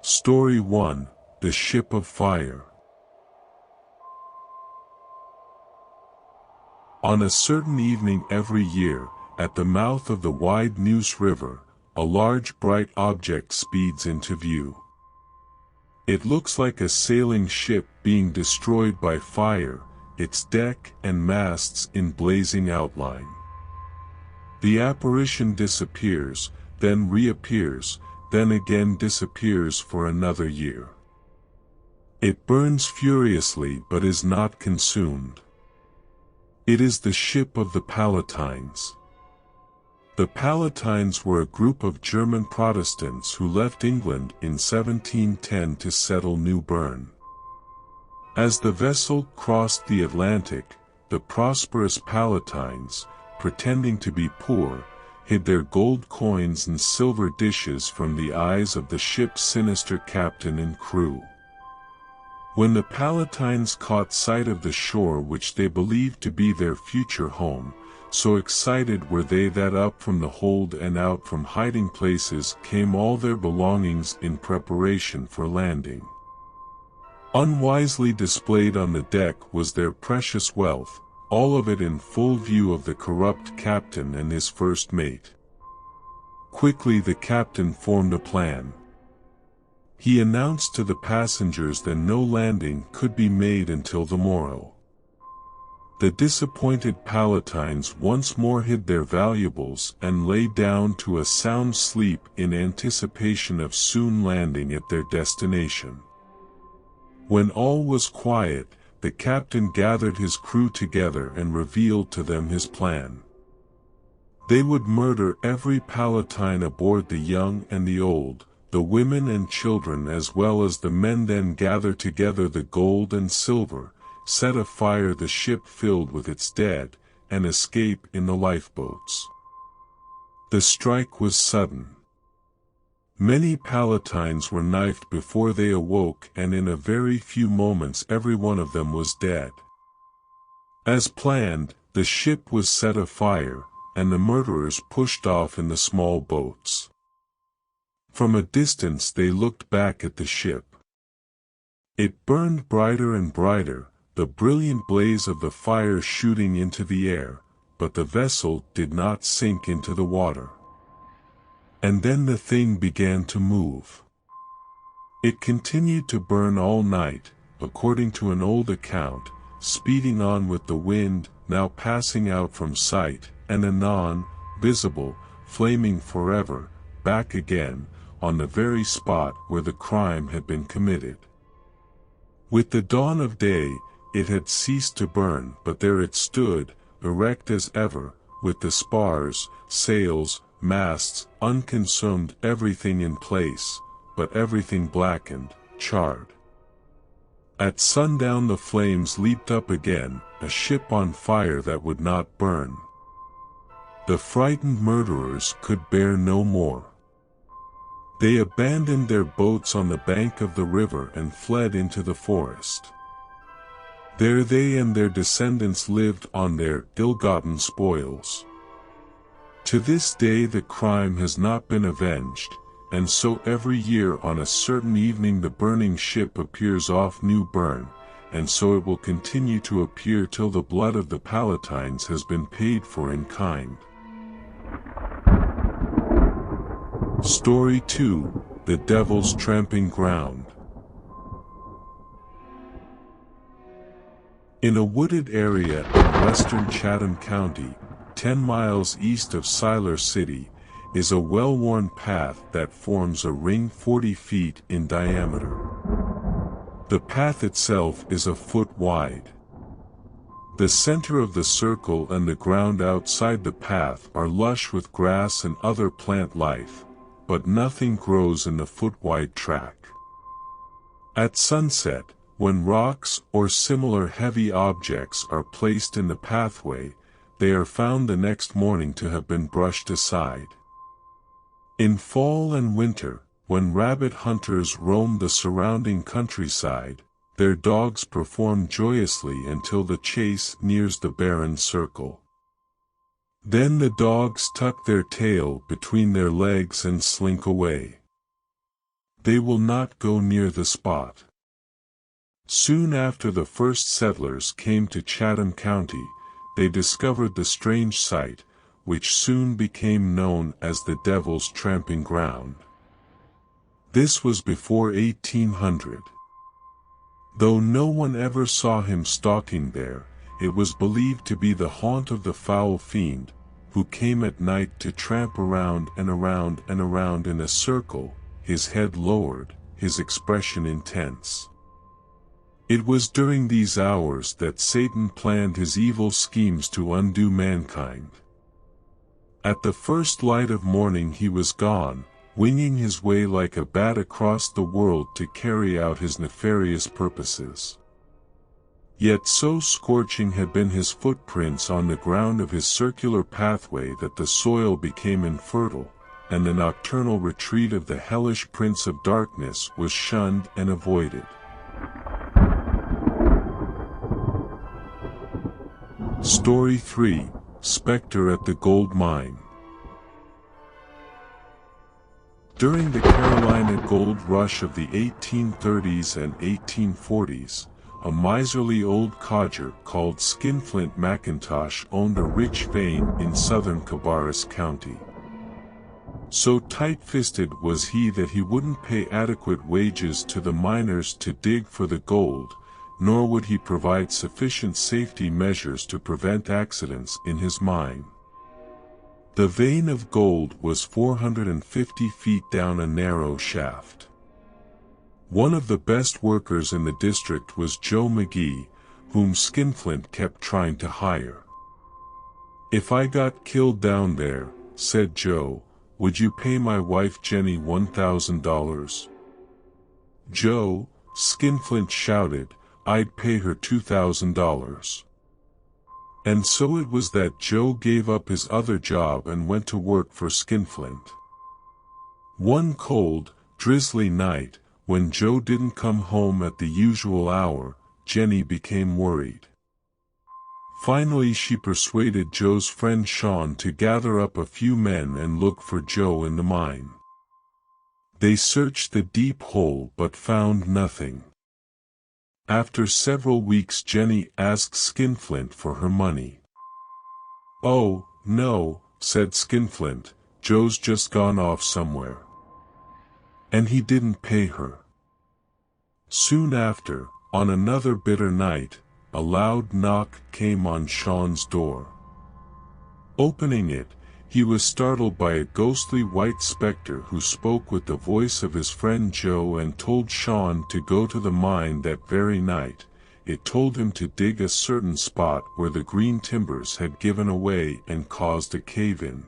Story 1: The Ship of Fire. On a certain evening every year, at the mouth of the wide Neuse River, a large bright object speeds into view. It looks like a sailing ship being destroyed by fire, its deck and masts in blazing outline. The apparition disappears, then reappears, then again disappears for another year. It burns furiously but is not consumed. It is the ship of the Palatines. The Palatines were a group of German Protestants who left England in 1710 to settle New Bern. As the vessel crossed the Atlantic, the prosperous Palatines, pretending to be poor, hid their gold coins and silver dishes from the eyes of the ship's sinister captain and crew. When the Palatines caught sight of the shore which they believed to be their future home, so excited were they that up from the hold and out from hiding places came all their belongings in preparation for landing. Unwisely displayed on the deck was their precious wealth, all of it in full view of the corrupt captain and his first mate. Quickly the captain formed a plan. He announced to the passengers that no landing could be made until the morrow. The disappointed Palatines once more hid their valuables and lay down to a sound sleep in anticipation of soon landing at their destination. When all was quiet, the captain gathered his crew together and revealed to them his plan. They would murder every Palatine aboard, the young and the old, the women and children as well as the men, then gather together the gold and silver, set afire the ship filled with its dead, and escape in the lifeboats. The strike was sudden. Many Palatines were knifed before they awoke, and in a very few moments every one of them was dead. As planned, the ship was set afire, and the murderers pushed off in the small boats. From a distance they looked back at the ship. It burned brighter and brighter, the brilliant blaze of the fire shooting into the air, but the vessel did not sink into the water. And then the thing began to move. It continued to burn all night, according to an old account, speeding on with the wind, now passing out from sight, and anon, visible, flaming forever, back again, on the very spot where the crime had been committed. With the dawn of day, it had ceased to burn, but there it stood, erect as ever, with the spars, sails, masts, unconsumed, everything in place, but everything blackened, charred. At sundown the flames leaped up again, a ship on fire that would not burn. The frightened murderers could bear no more. They abandoned their boats on the bank of the river and fled into the forest. There they and their descendants lived on their ill-gotten spoils. To this day the crime has not been avenged, and so every year on a certain evening the burning ship appears off New Bern, and so it will continue to appear till the blood of the Palatines has been paid for in kind. Story 2: The Devil's Tramping Ground. In a wooded area in western Chatham County, 10 miles east of Siler City, is a well-worn path that forms a ring 40 feet in diameter. The path itself is a foot wide. The center of the circle and the ground outside the path are lush with grass and other plant life, but nothing grows in the foot-wide track. At sunset, when rocks or similar heavy objects are placed in the pathway, they are found the next morning to have been brushed aside. In fall and winter, when rabbit hunters roam the surrounding countryside, their dogs perform joyously until the chase nears the barren circle. Then the dogs tuck their tail between their legs and slink away. They will not go near the spot. Soon after the first settlers came to Chatham County, they discovered the strange site, which soon became known as the Devil's Tramping Ground. This was before 1800. Though no one ever saw him stalking there, it was believed to be the haunt of the foul fiend, who came at night to tramp around and around and around in a circle, his head lowered, his expression intense. It was during these hours that Satan planned his evil schemes to undo mankind. At the first light of morning he was gone, winging his way like a bat across the world to carry out his nefarious purposes. Yet so scorching had been his footprints on the ground of his circular pathway that the soil became infertile, and the nocturnal retreat of the hellish Prince of Darkness was shunned and avoided. Story 3: Specter at the Goldmine. During the Carolina gold rush of the 1830s and 1840s, a miserly old codger called Skinflint McIntosh owned a rich vein in southern Cabarrus County. So tight-fisted was he that he wouldn't pay adequate wages to the miners to dig for the gold, nor would he provide sufficient safety measures to prevent accidents in his mine. The vein of gold was 450 feet down a narrow shaft. One of the best workers in the district was Joe McGee, whom Skinflint kept trying to hire. "If I got killed down there," said Joe, "would you pay my wife Jenny $1,000? "Joe," Skinflint shouted, "I'd pay her $2,000. And so it was that Joe gave up his other job and went to work for Skinflint. One cold, drizzly night, when Joe didn't come home at the usual hour, Jenny became worried. Finally she persuaded Joe's friend Sean to gather up a few men and look for Joe in the mine. They searched the deep hole but found nothing. After several weeks Jenny asked Skinflint for her money. "Oh, no," said Skinflint, "Joe's just gone off somewhere." And he didn't pay her. Soon after, on another bitter night, a loud knock came on Sean's door. Opening it, he was startled by a ghostly white specter who spoke with the voice of his friend Joe and told Sean to go to the mine that very night. It told him to dig a certain spot where the green timbers had given away and caused a cave-in.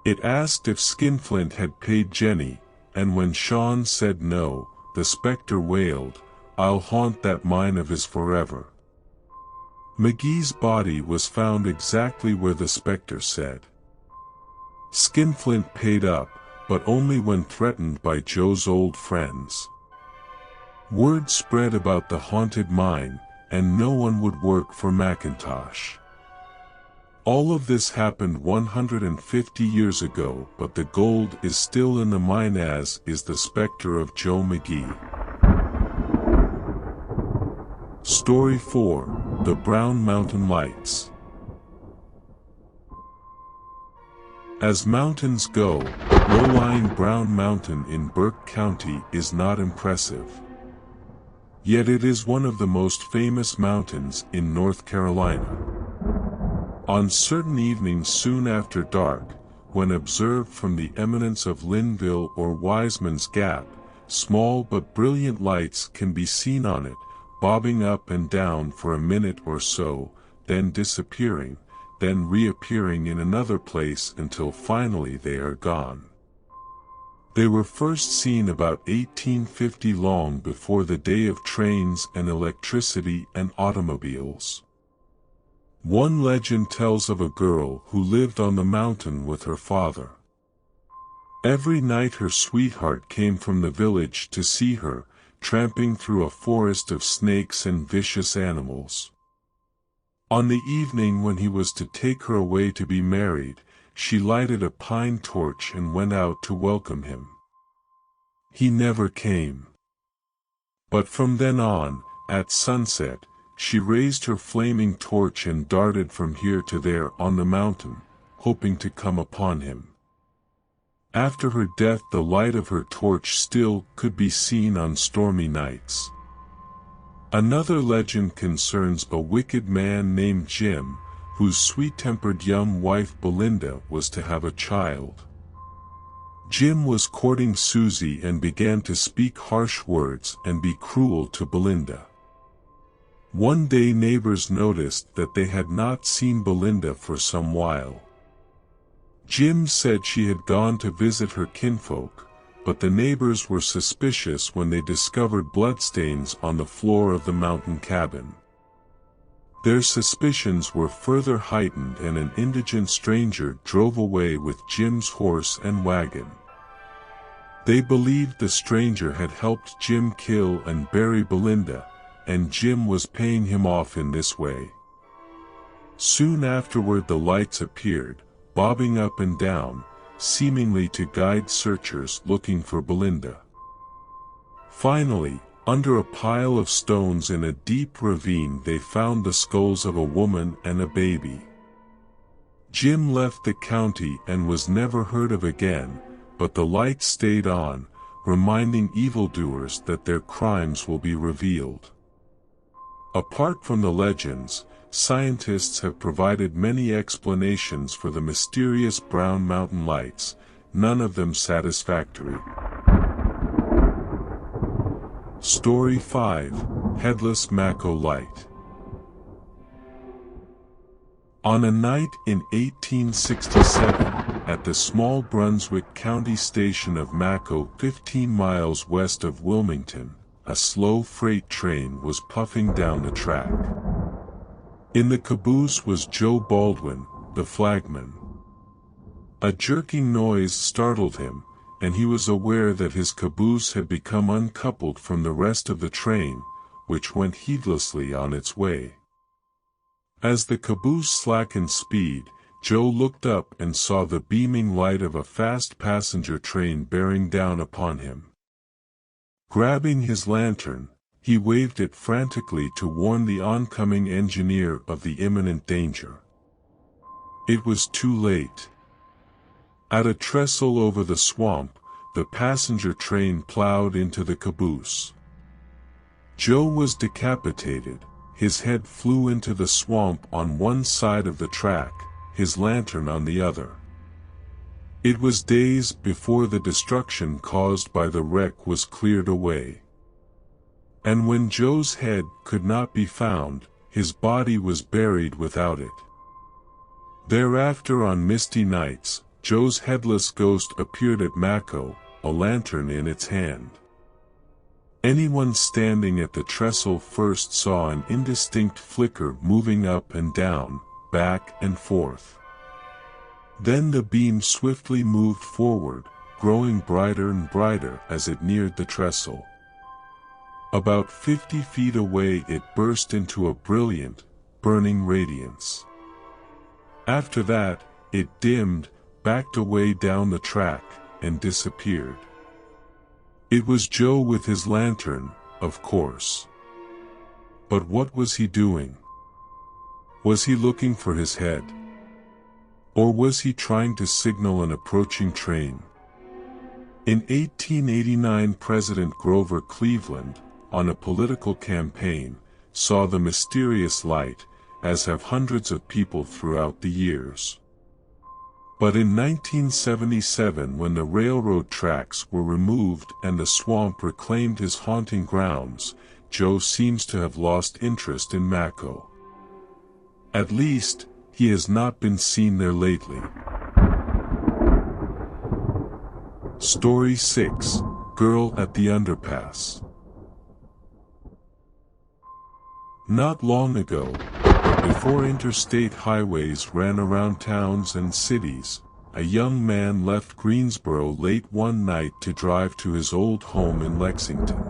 It asked if Skinflint had paid Jenny, and when Sean said no, the specter wailed, "I'll haunt that mine of his forever." McGee's body was found exactly where the specter said. Skinflint paid up, but only when threatened by Joe's old friends. Word spread about the haunted mine, and no one would work for McIntosh. All of this happened 150 years ago, but the gold is still in the mine, as is the specter of Joe McGee. Story 4: The Brown Mountain Lights. As mountains go, low-lying Brown Mountain in Burke County is not impressive. Yet it is one of the most famous mountains in North Carolina. On certain evenings soon after dark, when observed from the eminence of Linville or Wiseman's Gap, small but brilliant lights can be seen on it, bobbing up and down for a minute or so, then disappearing, then reappearing in another place until finally they are gone. They were first seen about 1850, long before the day of trains and electricity and automobiles. One legend tells of a girl who lived on the mountain with her father. Every night her sweetheart came from the village to see her, tramping through a forest of snakes and vicious animals. On the evening when he was to take her away to be married, she lighted a pine torch and went out to welcome him. He never came. But from then on, at sunset, she raised her flaming torch and darted from here to there on the mountain, hoping to come upon him. After her death, the light of her torch still could be seen on stormy nights. Another legend concerns a wicked man named Jim, whose sweet-tempered young wife Belinda was to have a child. Jim was courting Susie and began to speak harsh words and be cruel to Belinda. One day neighbors noticed that they had not seen Belinda for some while. Jim said she had gone to visit her kinfolk, but the neighbors were suspicious when they discovered bloodstains on the floor of the mountain cabin. Their suspicions were further heightened and an indigent stranger drove away with Jim's horse and wagon. They believed the stranger had helped Jim kill and bury Belinda, and Jim was paying him off in this way. Soon afterward the lights appeared, bobbing up and down, seemingly to guide searchers looking for Belinda. Finally, under a pile of stones in a deep ravine they found the skulls of a woman and a baby. Jim left the county and was never heard of again, but the light stayed on, reminding evildoers that their crimes will be revealed. Apart from the legends, scientists have provided many explanations for the mysterious brown mountain lights, none of them satisfactory. Story 5: Headless Maco Light. On a night in 1867, at the small Brunswick County station of Maco, 15 miles west of Wilmington, a slow freight train was puffing down the track. In the caboose was Joe Baldwin, the flagman. A jerking noise startled him, and he was aware that his caboose had become uncoupled from the rest of the train, which went heedlessly on its way. As the caboose slackened speed, Joe looked up and saw the beaming light of a fast passenger train bearing down upon him. Grabbing his lantern, he waved it frantically to warn the oncoming engineer of the imminent danger. It was too late. At a trestle over the swamp, the passenger train plowed into the caboose. Joe was decapitated, his head flew into the swamp on one side of the track, his lantern on the other. It was days before the destruction caused by the wreck was cleared away. And when Joe's head could not be found, his body was buried without it. Thereafter on misty nights, Joe's headless ghost appeared at Maco, a lantern in its hand. Anyone standing at the trestle first saw an indistinct flicker moving up and down, back and forth. Then the beam swiftly moved forward, growing brighter and brighter as it neared the trestle. About 50 feet away it burst into a brilliant, burning radiance. After that, it dimmed, backed away down the track, and disappeared. It was Joe with his lantern, of course. But what was he doing? Was he looking for his head? Or was he trying to signal an approaching train? In 1889, President Grover Cleveland, on a political campaign, saw the mysterious light, as have hundreds of people throughout the years. But in 1977, when the railroad tracks were removed and the swamp reclaimed his haunting grounds, Joe seems to have lost interest in Maco. At least, he has not been seen there lately. Story 6: Girl at the Underpass. Not long ago, but before interstate highways ran around towns and cities, a young man left Greensboro late one night to drive to his old home in Lexington.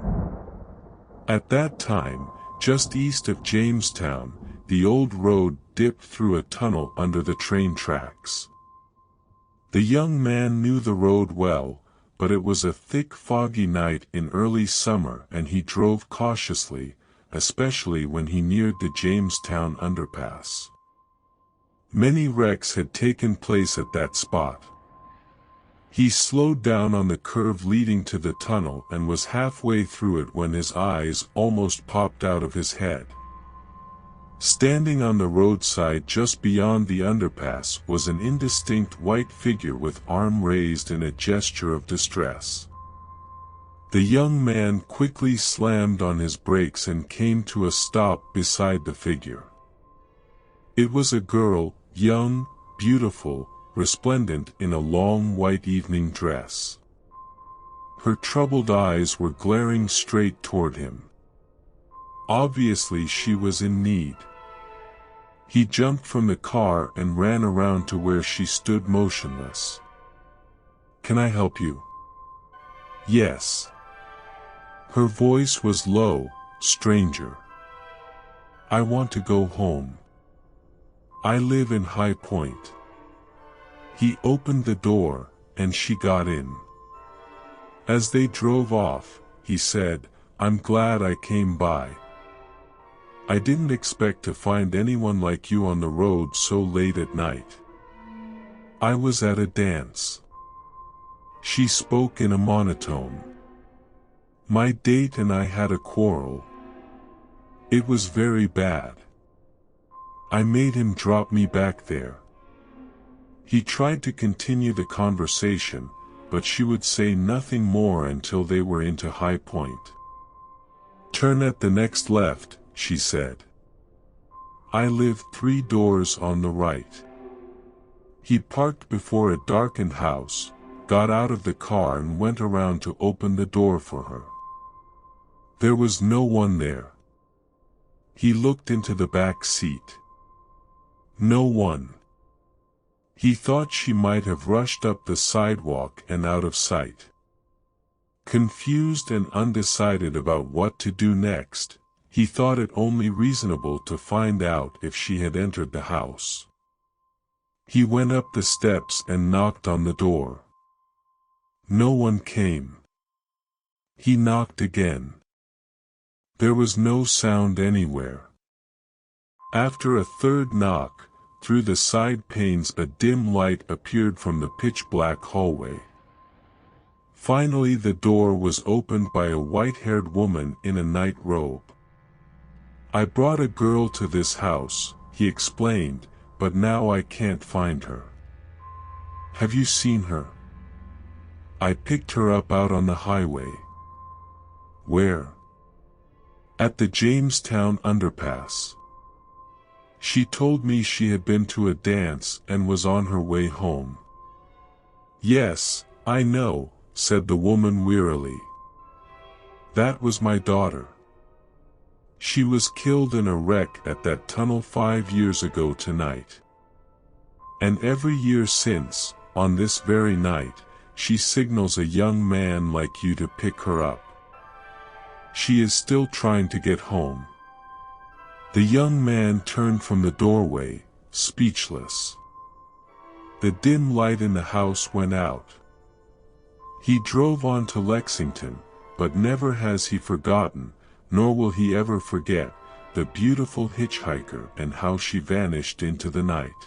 At that time, just east of Jamestown, the old road dipped through a tunnel under the train tracks. The young man knew the road well, but it was a thick foggy night in early summer and he drove cautiously, especially when he neared the Jamestown Underpass. Many wrecks had taken place at that spot. He slowed down on the curve leading to the tunnel and was halfway through it when his eyes almost popped out of his head. Standing on the roadside just beyond the underpass was an indistinct white figure with arm raised in a gesture of distress. The young man quickly slammed on his brakes and came to a stop beside the figure. It was a girl, young, beautiful, resplendent in a long white evening dress. Her troubled eyes were glaring straight toward him. Obviously she was in need. He jumped from the car and ran around to where she stood motionless. "Can I help you?" "Yes." Her voice was low, "Stranger. I want to go home. I live in High Point." He opened the door, and she got in. As they drove off, he said, "I'm glad I came by. I didn't expect to find anyone like you on the road so late at night. I was at a dance." She spoke in a monotone. "My date and I had a quarrel. It was very bad. I made him drop me back there." He tried to continue the conversation, but she would say nothing more until they were into High Point. "Turn at the next left," she said. "I live 3 doors on the right." He parked before a darkened house, got out of the car and went around to open the door for her. There was no one there. He looked into the back seat. No one. He thought she might have rushed up the sidewalk and out of sight. Confused and undecided about what to do next, he thought it only reasonable to find out if she had entered the house. He went up the steps and knocked on the door. No one came. He knocked again. There was no sound anywhere. After a third knock, through the side panes a dim light appeared from the pitch-black hallway. Finally the door was opened by a white-haired woman in a night robe. "I brought a girl to this house," he explained, "but now I can't find her. Have you seen her? I picked her up out on the highway." "Where?" "At the Jamestown Underpass. She told me she had been to a dance and was on her way home." "Yes, I know," said the woman wearily. "That was my daughter. She was killed in a wreck at that tunnel 5 years ago tonight. And every year since, on this very night, she signals a young man like you to pick her up. She is still trying to get home." The young man turned from the doorway, speechless. The dim light in the house went out. He drove on to Lexington, but never has he forgotten, nor will he ever forget, the beautiful hitchhiker and how she vanished into the night.